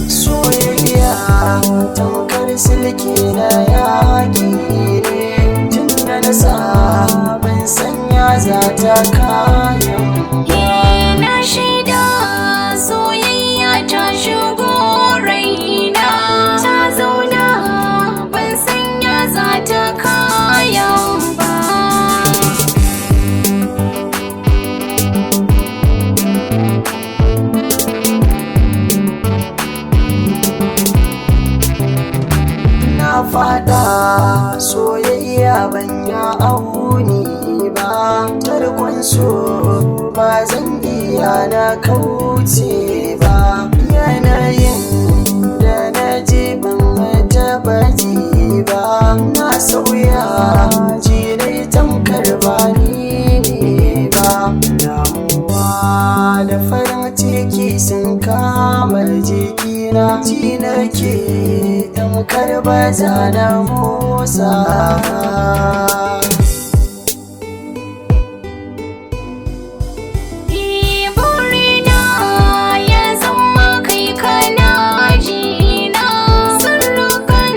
Soyayya tamkar silke na yaƙi ne, tun da na sa ban sanya za ta kayan ba. Na shaida soyayya ta shigo raina, ta zauna ban sanya za ta kayan ba. Na fada soyayya ban ya auni ba, tarkon so ba zan iya na kauce ba. Yanayin da na ji ban taba ji ba, na sauya ji dai tamkar ba ni ne ba. Damuwa da farin ciki sun kama jikina, ji nake tamkar ba za na motsa. Burina ya zama kai kana jina, sirrukan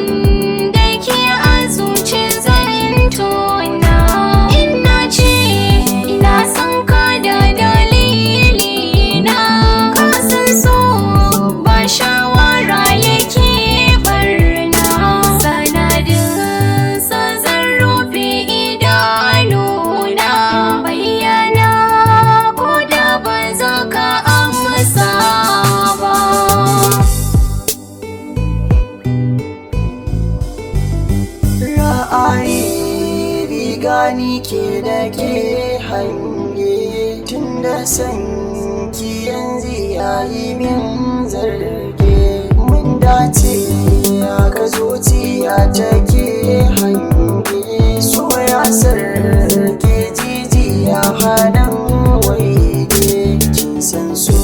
da ke a zuci zan tona. Ina ce ina son ka da dalilina, ka san so ba shawara yake barna. Sanadin sa zan rufe idanuna, bayyana ko da ba za ka amsa ba. Ra'ayi riga ni ke da ke hange, tun da sanki yanzu yayi min zarge. Mun dace ka zuciya take hange, so ya sarke jijiya hanan waige. Kin san so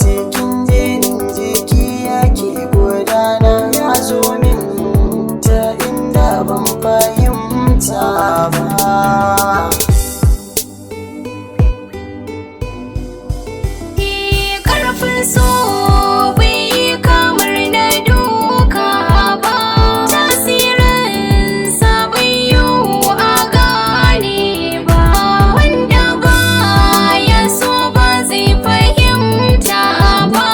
cikin jinin jiki yake gudana, ya zo min ta inda ban fahimta ba. Karfin so bai yi kamar na duka ba, tasirin sa bai yiwu a gane ba. Wanda ba ya so ba zai fahimta ba,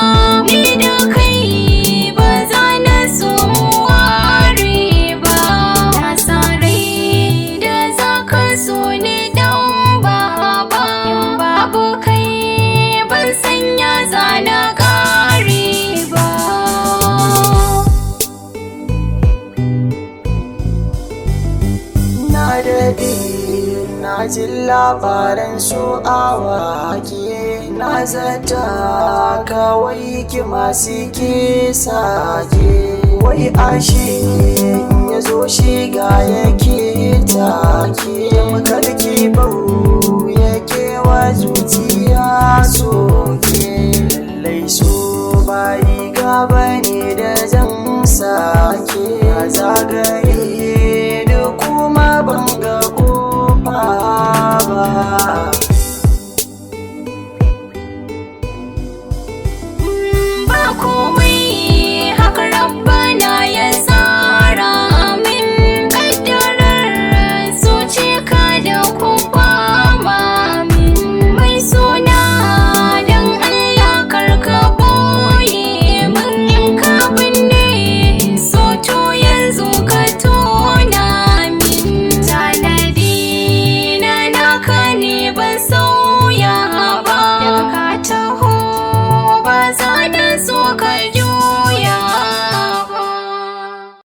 ni da kai ba za na so mu ware ba. Na sa rai da za ka so ni dan baba, in babu kai ban sanya za na kare ba. Na daɗe na ji labaran so a wake, na zata kawai ki masu ke sake. Wai ashe in ya zo shi